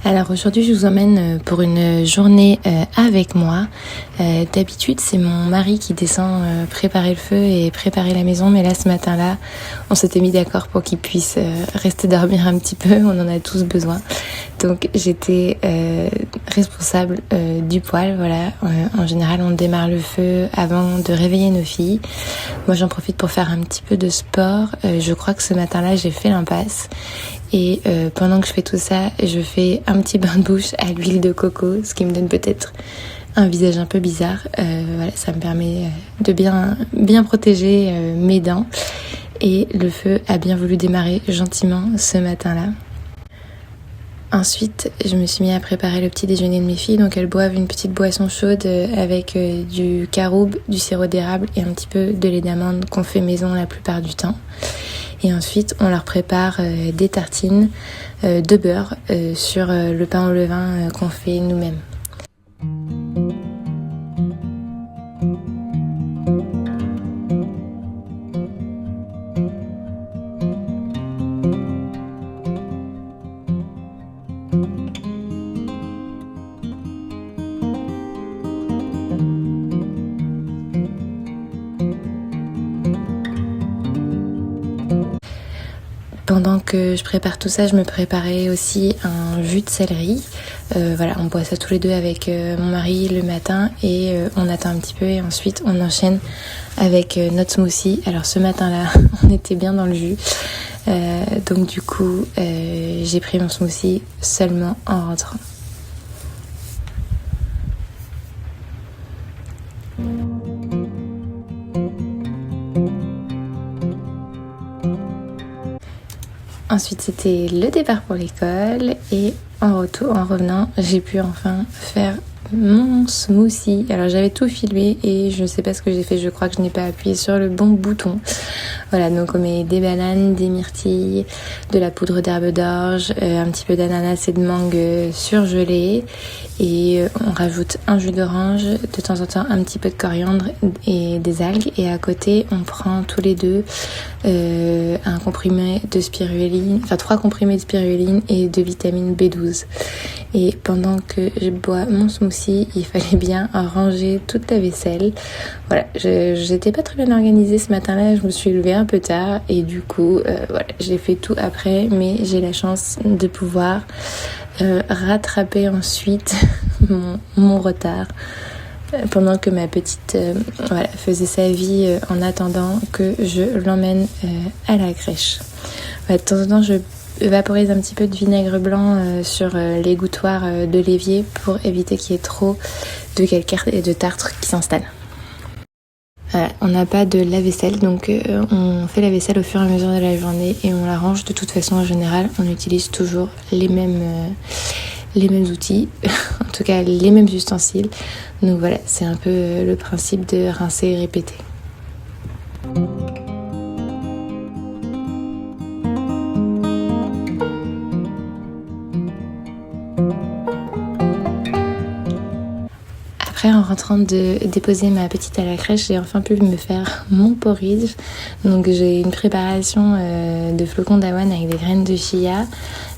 Alors aujourd'hui je vous emmène pour une journée avec moi. D'habitude c'est mon mari qui descend préparer le feu et préparer la maison, mais là ce matin-là on s'était mis d'accord pour qu'il puisse rester dormir un petit peu, on en a tous besoin. Donc j'étais responsable du poêle, voilà. En général on démarre le feu avant de réveiller nos filles. Moi j'en profite pour faire un petit peu de sport. Je crois que ce matin-là j'ai fait l'impasse. Et pendant que je fais tout ça, je fais un petit bain de bouche à l'huile de coco, ce qui me donne peut-être un visage un peu bizarre. Voilà, ça me permet de bien protéger mes dents. Et le feu a bien voulu démarrer gentiment ce matin-là. Ensuite, je me suis mis à préparer le petit déjeuner de mes filles. Donc elles boivent une petite boisson chaude avec du caroube, du sirop d'érable et un petit peu de lait d'amande qu'on fait maison la plupart du temps. Et ensuite, on leur prépare des tartines de beurre sur le pain au levain qu'on fait nous-mêmes. Pendant que je prépare tout ça, je me préparais aussi un jus de céleri. Voilà, on boit ça tous les deux avec mon mari le matin et on attend un petit peu et ensuite on enchaîne avec notre smoothie. Alors ce matin-là, on était bien dans le jus. Donc du coup, j'ai pris mon smoothie seulement en rentrant. Ensuite, c'était le départ pour l'école et en revenant, j'ai pu enfin faire mon smoothie. Alors j'avais tout filmé et je ne sais pas ce que j'ai fait, je crois que je n'ai pas appuyé sur le bon bouton. Voilà, donc on met des bananes, des myrtilles, de la poudre d'herbe d'orge, un petit peu d'ananas et de mangue surgelée et on rajoute un jus d'orange, de temps en temps un petit peu de coriandre et des algues et à côté on prend tous les deux un comprimé de spiruline, enfin 3 comprimés de spiruline et de vitamine B12. Et pendant que je bois mon smoothie, il fallait bien ranger toute la vaisselle. Voilà, j'étais pas très bien organisée ce matin-là, je me suis levée un peu tard et du coup, voilà, j'ai fait tout après, mais j'ai la chance de pouvoir rattraper ensuite mon retard pendant que ma petite voilà, faisait sa vie en attendant que je l'emmène à la crèche. Voilà, de temps en temps, je vaporise un petit peu de vinaigre blanc sur l'égouttoir de l'évier pour éviter qu'il y ait trop de calcaire et de tartre qui s'installent. Voilà, on n'a pas de lave-vaisselle, donc on fait la vaisselle au fur et à mesure de la journée et on la range de toute façon en général. On utilise toujours les mêmes outils, en tout cas les mêmes ustensiles. Donc voilà, c'est un peu le principe de rincer et répéter. Après, en rentrant de déposer ma petite à la crèche, j'ai enfin pu me faire mon porridge. Donc j'ai une préparation de flocons d'avoine avec des graines de chia,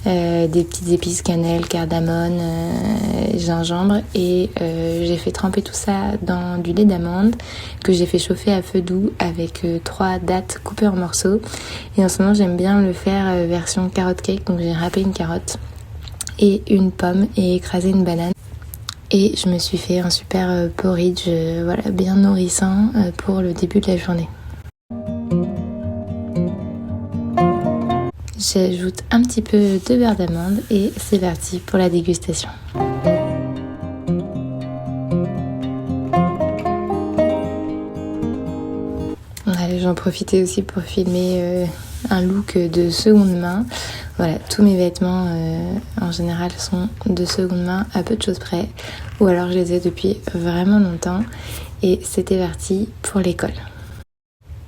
des petites épices, cannelle, cardamone, gingembre et j'ai fait tremper tout ça dans du lait d'amande que j'ai fait chauffer à feu doux avec 3 dattes coupées en morceaux. Et en ce moment, j'aime bien le faire version carotte cake, donc j'ai râpé une carotte et une pomme et écrasé une banane. Et je me suis fait un super porridge voilà, bien nourrissant pour le début de la journée. J'ajoute un petit peu de beurre d'amande et c'est parti pour la dégustation. Allez, j'en profitais aussi pour filmer un look de seconde main. Voilà, tous mes vêtements en général sont de seconde main à peu de choses près ou alors je les ai depuis vraiment longtemps et c'était parti pour l'école.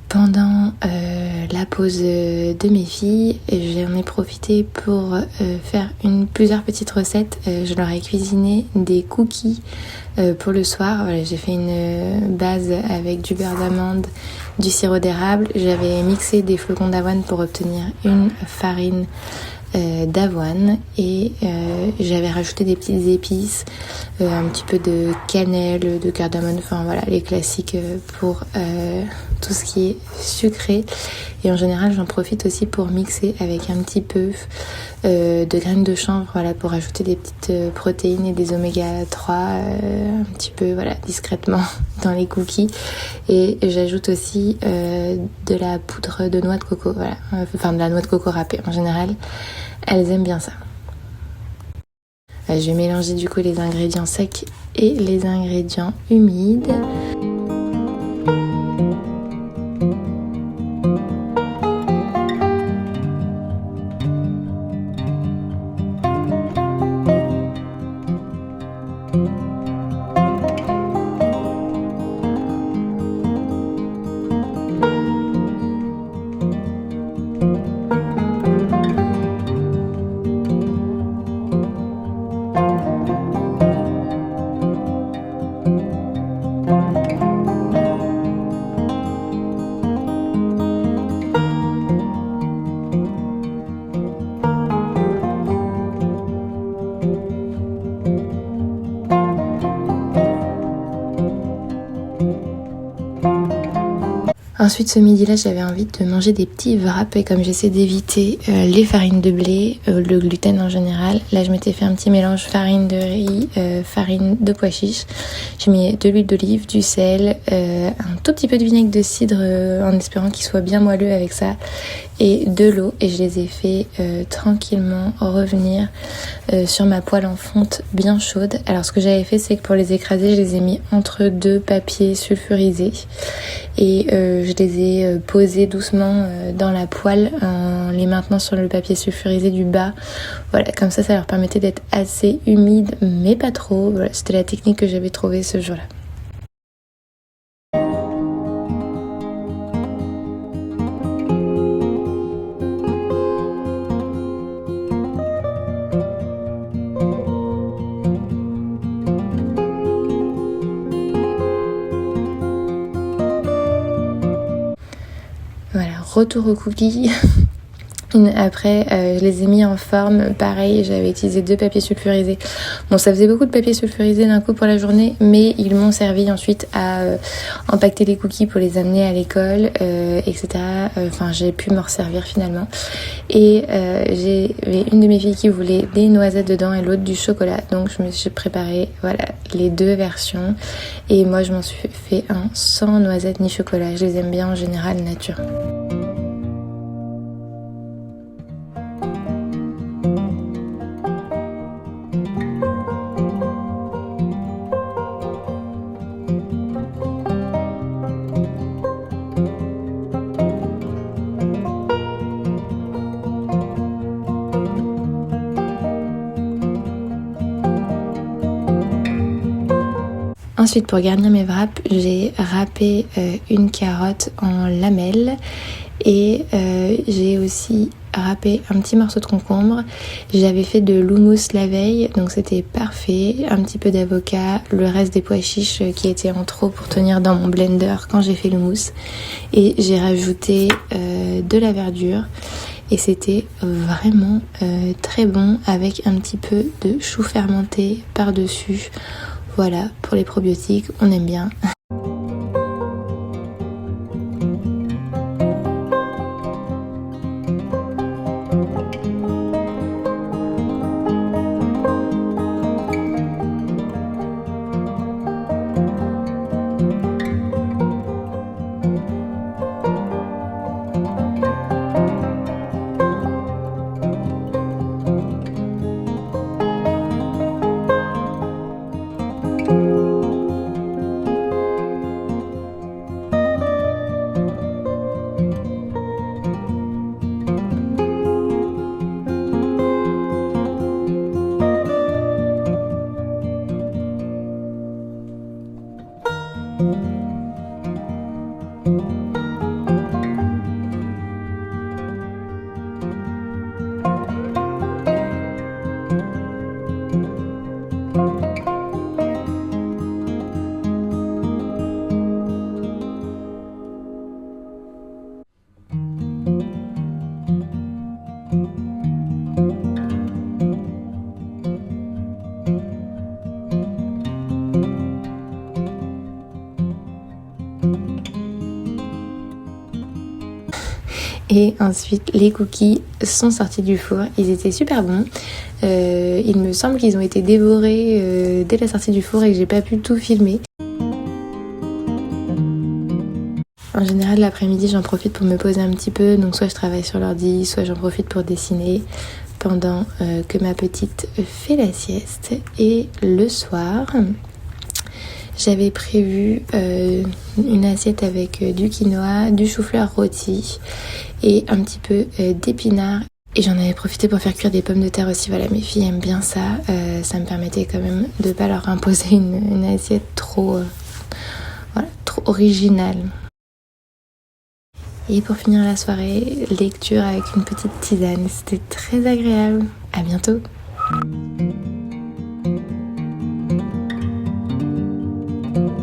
Pendant la pause de mes filles, j'en ai profité pour faire plusieurs petites recettes. Je leur ai cuisiné des cookies pour le soir. Voilà, j'ai fait une base avec du beurre d'amande, du sirop d'érable. J'avais mixé des flocons d'avoine pour obtenir une farine d'avoine et j'avais rajouté des petites épices, un petit peu de cannelle, de cardamome, enfin voilà les classiques pour tout ce qui est sucré. Et en général j'en profite aussi pour mixer avec un petit peu de graines de chanvre, voilà, pour ajouter des petites protéines et des oméga 3 un petit peu voilà discrètement dans les cookies. Et j'ajoute aussi de la poudre de noix de coco, voilà, enfin de la noix de coco râpée. En général elles aiment bien ça. Je vais mélanger du coup les ingrédients secs et les ingrédients humides. Ensuite, ce midi-là, j'avais envie de manger des petits wraps et comme j'essaie d'éviter les farines de blé, le gluten en général, là je m'étais fait un petit mélange farine de riz, farine de pois chiches. J'ai mis de l'huile d'olive, du sel, un tout petit peu de vinaigre de cidre en espérant qu'il soit bien moelleux avec ça et de l'eau et je les ai fait tranquillement revenir sur ma poêle en fonte bien chaude. Alors ce que j'avais fait, c'est que pour les écraser, je les ai mis entre deux papiers sulfurisés et je les ai posés doucement dans la poêle en les maintenant sur le papier sulfurisé du bas. Voilà, comme ça leur permettait d'être assez humide mais pas trop. Voilà, c'était la technique que j'avais trouvée ce jour-là. Voilà, retour aux cookies. Après, je les ai mis en forme. Pareil, j'avais utilisé 2 papiers sulfurisés. Bon, ça faisait beaucoup de papiers sulfurisés d'un coup pour la journée, mais ils m'ont servi ensuite à empaqueter les cookies pour les amener à l'école, etc. Enfin, j'ai pu m'en resservir finalement. Et j'avais une de mes filles qui voulait des noisettes dedans et l'autre du chocolat. Donc, je me suis préparé, voilà, les 2 versions. Et moi, je m'en suis fait un sans noisettes ni chocolat. Je les aime bien en général nature. Ensuite, pour garnir mes wraps, j'ai râpé une carotte en lamelles et j'ai aussi râpé un petit morceau de concombre. J'avais fait de l'houmous la veille, donc c'était parfait. Un petit peu d'avocat, le reste des pois chiches qui étaient en trop pour tenir dans mon blender quand j'ai fait l'houmous. Et j'ai rajouté de la verdure. Et c'était vraiment très bon avec un petit peu de chou fermenté par-dessus. Voilà, pour les probiotiques, on aime bien. Et ensuite, les cookies sont sortis du four. Ils étaient super bons. Il me semble qu'ils ont été dévorés dès la sortie du four et que j'ai pas pu tout filmer. En général, l'après-midi, j'en profite pour me poser un petit peu. Donc soit je travaille sur l'ordi, soit j'en profite pour dessiner pendant que ma petite fait la sieste. Et le soir, j'avais prévu une assiette avec du quinoa, du chou-fleur rôti et un petit peu d'épinards. Et j'en avais profité pour faire cuire des pommes de terre aussi. Voilà, mes filles aiment bien ça. Ça me permettait quand même de ne pas leur imposer une assiette trop originale. Et pour finir la soirée, lecture avec une petite tisane. C'était très agréable. À bientôt.